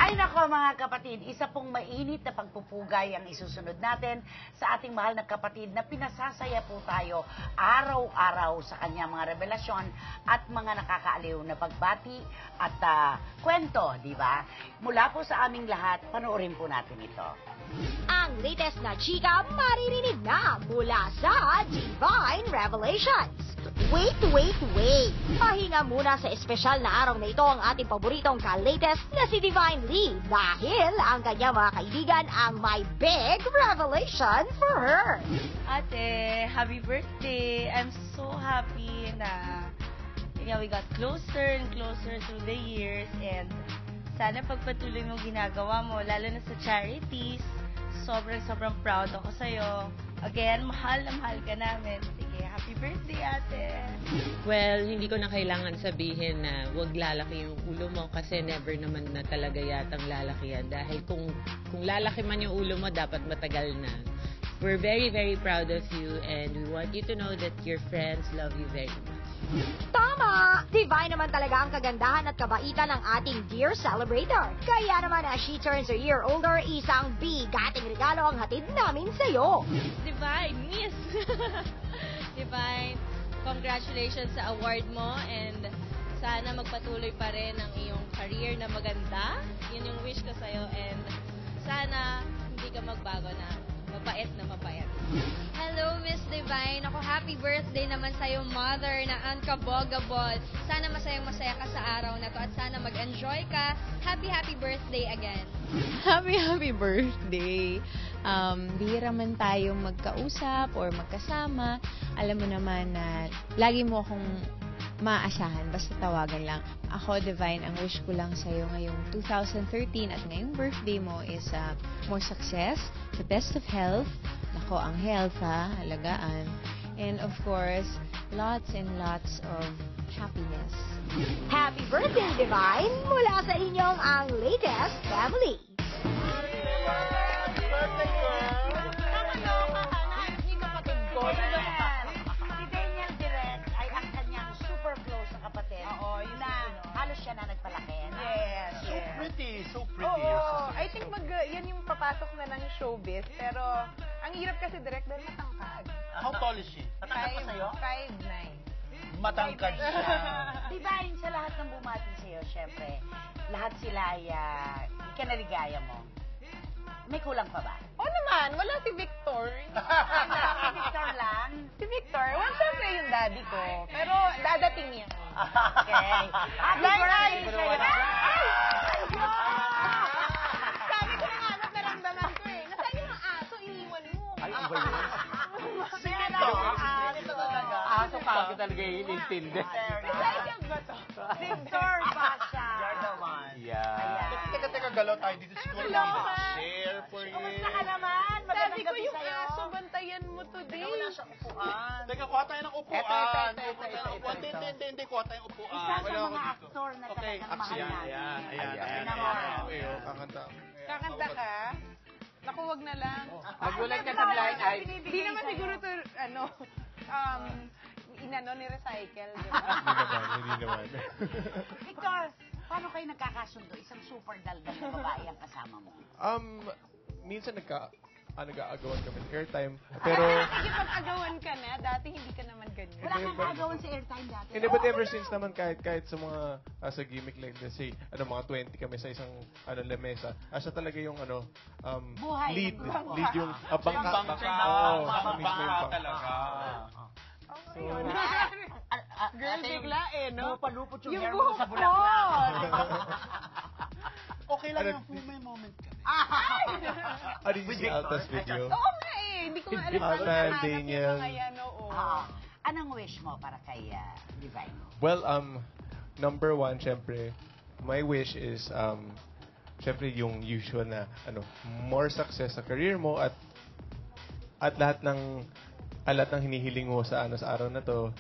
Ay nako mga kapatid, isa pong mainit na pagpupugay ang isusunod natin sa ating mahal na kapatid na pinasasaya po tayo araw-araw sa kanyang mga revelasyon at mga nakakaaliw na pagbati at kwento, di ba? Mula po sa aming lahat, panoorin po natin ito. Ang latest na chika maririnig na mula sa Divine Revelations. Wait! Pahinga muna sa espesyal na araw na ito ang ating paboritong ka-latest na si Divine Lee dahil ang kanyang mga kaibigan ang may big revelation for her. Ate, happy birthday! I'm so happy na we got closer and closer through the years and sana pagpatuloy mo ginagawa mo, lalo na sa charities. Sobrang proud ako sa'yo. Again, mahal na mahal ka namin. Sige, happy birthday, ate! Well, hindi ko na kailangan sabihin na huwag lalaki yung ulo mo kasi never naman na talaga yatang lalaki yan. Dahil kung lalaki man yung ulo mo, dapat matagal na. We're very, very proud of you and we want you to know that your friends love you very much. Tama! Divine naman talaga ang kagandahan at kabaitan ng ating dear celebrator. Kaya naman as she turns a year older, isang bigating regalo ang hatid namin sa'yo. Divine, miss! Divine, congratulations sa award mo and sana magpatuloy pa rin ang iyong career na maganda. Yun yung wish ko sa'yo and sana hindi ka magbago na mabait na mabait. Hello, Miss Divine. Ako, happy birthday naman sa'yo, mother na unkabogable. Sana masayang-masaya ka sa araw na to at sana mag-enjoy ka. Happy birthday again. Happy birthday. Bihira man tayong magkausap or magkasama. Alam mo naman na lagi mo akong maaasahan, basta tawagan lang. Ako, Divine, ang wish ko lang sa'yo ngayong 2013 at ngayong birthday mo is more success, the best of health. Nako, ang health ha, halagaan. And of course, lots and lots of happiness. Happy birthday, Divine! Mula sa inyong ang latest family. Birthday girl! Nakaloka ka na, hindi kapatid ko. Si Daniel Direct ay ang kanyang super close na kapatid. Oo, yun na halos siya na nagpalaki. Yes. So pretty. Oo, I think yan yung papasok na ng showbiz. Pero, ang hirap kasi direct dahil matangkad. How tall is she? Matangkad pa sa'yo? 5'9". Matangkad siya. Divine, sa lahat ng bumati sa'yo, syempre, lahat sila ay ikanaligaya mo. May kulang pa ba? Oo naman, wala si Victor. Si Victor lang? Si Victor, well, syempre yung daddy ko. Pero dadating yan. Okay. Happy birthday sa'yo. Sabi ko na nga, naramdaman ko eh. Nasaan yung mga aso, iniwan mo. Ay, iba yun. Sino? Aso ka talaga yung intindi. Recycled ba to? Victor Pasha. Yan naman. Ayan. Teka, galaw tayo dito siguro. Hello. Share for you. Kumusta ka naman? Sabi Magandang ko gabi yung sa'yo. aso, bantayan mo today. Wala siyang upuan. Teka, kuha tayo ng upuan. Hindi, kuha tayo ng upuan. Isa sa mga aktor na talagang mahal natin. Ayan. Kakanta ka? Naku, wag na lang. Magulat ka sa blind eye. Hindi naman siguro to, ni-recycle. Hindi naman. Victor, paano kayo nagkakasundo? Isang super daldal na babae ang kasama mo. Minsan nag-aagawan kami ng airtime. Pero, Sige, pag-agawan ka na, dati hindi ka naman ganyan. Wala kang kagawan sa airtime dati. hindi, but ever since naman kahit sa mga sa gimmick like let's say, mga 20 kami sa isang lamesa. Siya talaga yung Buhay. lead yung Bangka. Oo, siya mismo yung bangka. Talaga. So, girl, bigla no? Lupalupot yung Yung hair mo buhok sa ko! bulaklak. Okay lang yung may moment kami. Did you see Alta's video? Oo nga hindi ko nga alam Alta, saan nahanap Daniel. yung mga yan, oo. Anong wish mo para kay Divine? Well, number one, syempre, my wish is, syempre, yung usual na, more success sa career mo at lahat ng hinihiling mo sa araw na to,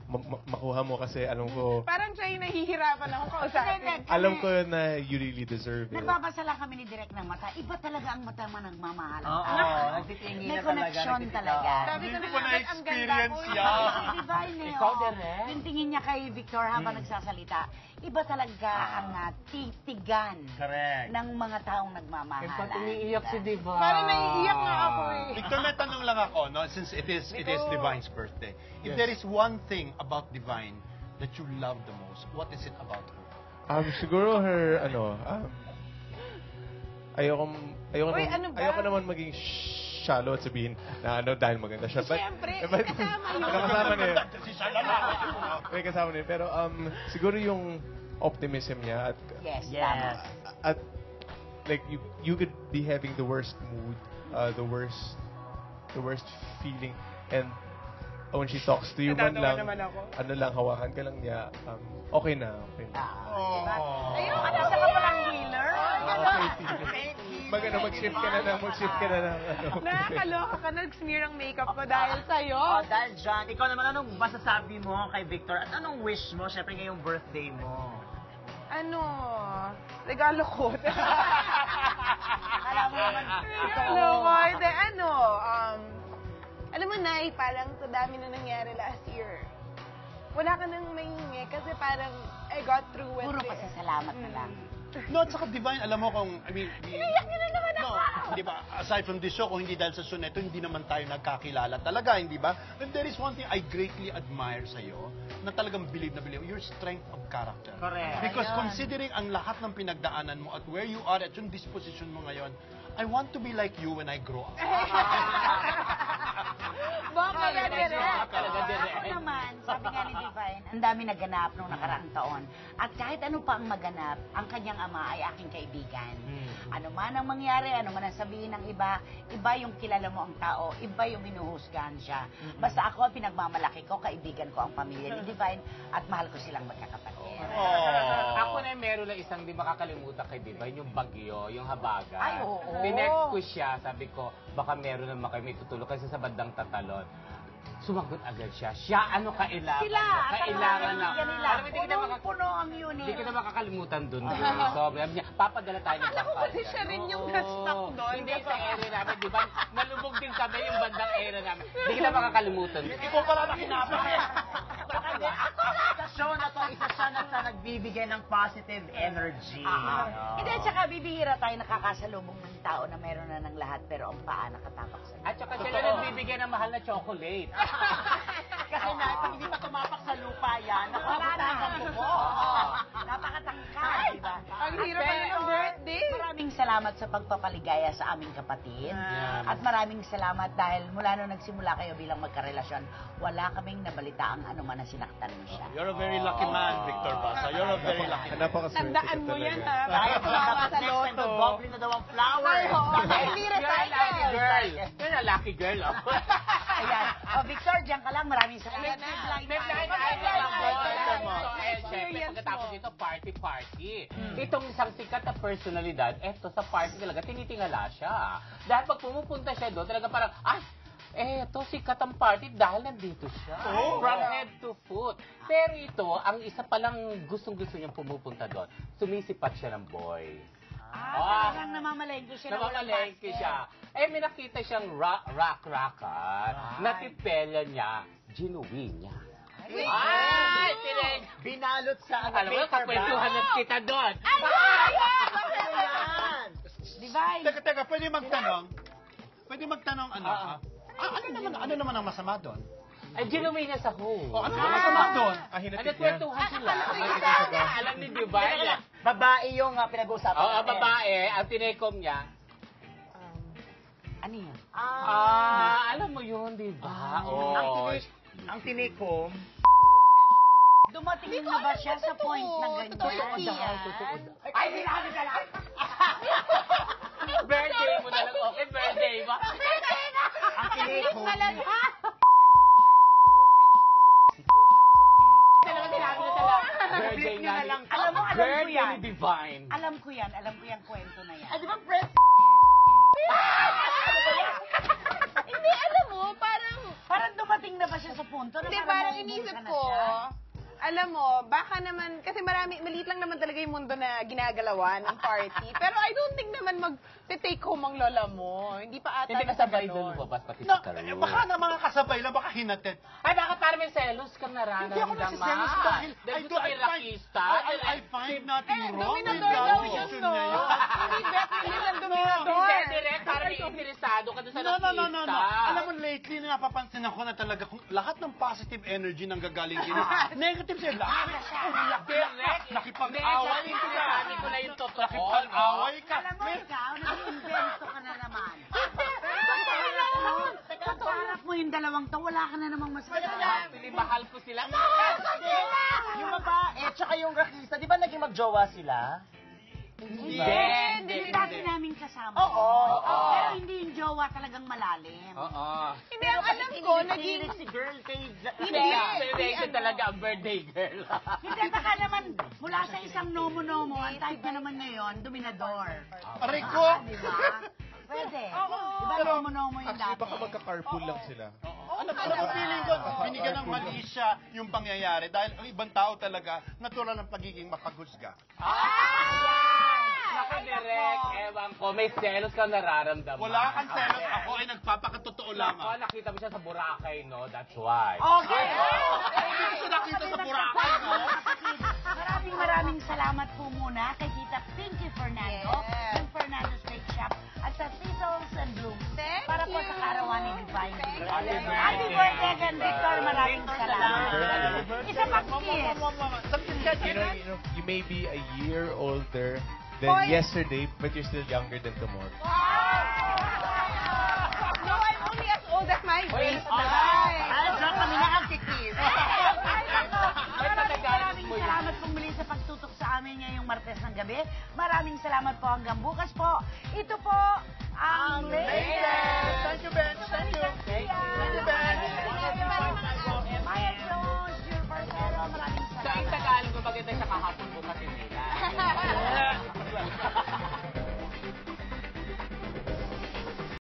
makuha mo kasi alam ko, Parang siya yung nahihirapan ako kausapin. alam ko na you really deserve it. Nagbabasa lang kami ni Direk ng mata. Iba talaga ang mata mo nagmamahal ang Oo, tao. nagtitingin May na talaga. connection talaga. Sabi ko Hindi na ko nga, ang ganda na-experience ko. yan. Kasi Divine eh. Ikaw, oo. Direk? Yung tingin niya kay Victor habang nagsasalita, iba talaga ang titigan Correct. ng mga taong nagmamahalan. In fact, umiiyak si Divine. Parang naiiyak nga ako eh. Victor, may tanong lang ako, no? Since it is Divine's birthday. If there is one thing about Divine that you love the most, what is it about her? Siguro her, Uy, ano ba? ayoko naman maging shallow at sabihin na dahil maganda siya. Siyempre, but, kasama yun. kasama niya. Si Shalala. May kasama niya. Pero siguro yung optimism niya at Yes, Yes. tama. at like you could be having the worst mood, the worst feeling, and when she talks to you man Natatawa lang, naman ako. ano lang, hawakan ka lang niya, okay na. Ayun, ano sa ka palang healer? Mag-shift ka na ng Nakakaloka ka, nag-smear ang makeup ko dahil sa'yo. Oh, dahil dyan, ikaw naman, anong masasabi mo kay Victor? At anong wish mo, syempre ngayong birthday mo? Regalo ko. Alam mo naman, Regalo ko. Hindi, alam mo, Nay, parang sa dami na nangyari last year, wala ka nang mahingi kasi parang I got through with puro it. pasasalamat na lang. No, at saka Divine, alam mo kung, Iniyak niyo na naman ako! no, di ba, aside from this show, kung hindi dahil sa Soneto, hindi naman tayo nagkakilala talaga, hindi ba? And there is one thing I greatly admire sa'yo, na talagang believe na believe, your strength of character. Correct. Because considering ang lahat ng pinagdaanan mo at where you are at yung disposition mo ngayon, I want to be like you when I grow up. Baka na direct. Ako naman, sabi nga ni Divine, ang dami naganap nung nakaraang taon. At kahit ano pa ang maganap, ang kanyang ama ay aking kaibigan. Ano man ang mangyari, ano man ang sabihin ng iba, iba yung kilala mo ang tao, iba yung minuhusgahan siya. Basta ako, pinagmamalaki ko, kaibigan ko ang pamilya ni Divine, at mahal ko silang magkakapatid. Ako na meron lang isang di makakalimutan kay Divine, yung bagyo, yung habagat. Ay, oo. Tinext ko siya, sabi ko, baka meron naman kayo may tutulog kasi sa bandang tatalon. Sumagot agad siya. Siya, ano kailangan? Sila, Kailangan na. nila. Alam mo, hindi kita Puno ang unit. Hindi kita makakalimutan dun. So, sabi niya, papadala tayo ng bangka. Kasi siya rin yung na-stuck doon. Hindi sa area namin, di ba? Nalubog din kami yung bandang area namin. Hindi kita makakalimutan. Ikaw pala na kinapaya. Sa show na to, isa siya na sa nagbibigay ng positive energy. Hindi, at saka bibihira tayo nakakasalubong ng tao na meron na ng lahat pero ang paa nakatapak sa At saka sila nagbibigay ng mahal na chocolate. Kasi na, pag hindi pa tumapak sa lupa yan, Wala na. nakakatakan ko po. Napakatangkad, di ba? Ang hirap pa ng birthday. Maraming salamat sa pagpapaligaya sa aming kapatid. At maraming salamat dahil mula nung nagsimula kayo bilang magkarelasyon, wala kaming nabalita ang anuman na sinaktan mo siya. You're a very lucky man, Victor Basa. You're a very lucky man. Napakaswerte Tandaan ka mo yan, talaga. ha? Dahil Baka tumama sa next time, loto. mag-bubbly na daw ang flower. Hindi You're a lucky girl. You're a lucky girl. Ayan. O, Victor, diyan ka lang. Maraming salamat. May blind item ako. Siyempre, pagkatapos dito, party-party. Itong isang sikat na personalidad, eto sa party talaga, tinitingala siya. Dahil pag pumupunta siya doon, talaga parang, eto, sikat ang party dahil nandito siya. From head to foot. Pero ito, ang isa palang gustong-gusto niyang pumupunta doon, sumisipat siya ng boy. Talagang namamalengke siya. na walang Namamalengke basket. siya. May nakita siyang rock-rocker. Natipelya niya, ginuwi niya. Binalot sa Alam mo, kakwentuhan na kita doon. Divine. Teka, pwede magtanong? Ano naman ang masama doon? Ay, ginuwi niya sa home. Ano ang masama doon? Nagkwentuhan sila. Alam ni Divine. Babae yung pinag-uusapan Oo, natin. babae. Ang tinekom niya. Ano yan? Alam mo yun, di ba? Ang tinikom, Dumating na ba siya sa point na ganyan? Ay, sinabi ka lang! Birthday mo na lang. Okay, birthday mo. ang tinikom, Birthday niya na lang. Alam mo, alam ko Birthday yan. ni Divine. Alam ko yung kwento na yan. di ba, friend? Hindi, alam mo, parang Parang dumating na ba siya sa punto na Hindi, parang parang maubos inisip ka na ko, siya? alam mo, baka naman, kasi maliit lang naman talaga yung mundo na ginagalawan ng party. Pero I don't think naman mag-take home ang lola mo. Hindi pa ata Hindi kasabay doon lumabas pati si Karu. Baka na mga kasabay lang, baka hinatid. Ay, baka parang may selos ka na Hindi ako nagsiselos dahil Dahil gusto may rakista. I find nothing wrong with Dominador that daw yun, decision no? niya yun. Hindi, definitely ng dominador. Hindi, direct. Parang may interesado ka doon sa rakista. No. Alam mo, lately na napapansin ako na talaga kung lahat ng positive energy nang gagaling din. Negative sila. Direct. Nakipag-away ka. Sinasabi ko na yung totoo. Nakipag-away ka. Alam mo, ikaw, nag-invento ka na naman. Pagkaharap mo yung dalawang to, wala ka na namang mas Mahal ko sila. Yung babae, tsaka yung rakista, di ba naging magjowa sila? Hindi. Hindi. Dati namin kasama. Oo. Pero hindi yung jowa talagang malalim. Oo. Hindi, ang alam ko, naging... si girl kay... Hindi talaga ang birthday girl. Hindi, baka naman, mula sa isang nomo-nomo, ang type na naman ngayon, dominador. Aray ko! Di ba? Pwede. Di ba nomo-nomo yung Actually, dati? baka magka-carpool lang sila. Alam mo, feeling ko, binigyan ng mali siya yung pangyayari dahil ang ibang tao talaga, natural ang pagiging mapagusga. Naku, direct. Ewan ko, may selos ka nararamdaman. Wala kang selos, ako ay nagpapakatotoo Ako, lamang. nakita mo siya sa Boracay, no? That's why. Okay. Hindi ko siya nakita sa Boracay, no? Maraming salamat po muna kay Tita Pinky Fernando, Yes. ng Fernando's Bake Shop, at sa Thistles and Blooms. Thank para po you. sa karawan ni Divine. Thank you. Happy birthday again, Victor. Maraming salamat. Isa pang kiss. You may be a year older than Boy. yesterday, but you're still younger than tomorrow. No, I'm only as old as my waist. So kami na ang kikis. Maraming mo yun. salamat po muli sa pagtutok sa amin ngayong Martes ng gabi. Maraming salamat po hanggang bukas po. Ito po ang latest. Thank you, Ben. Thank you. Thank you, Ben. Maya Jones, your Barcelo. Maraming Sa salamat. Tagalog, maganda siya kahapon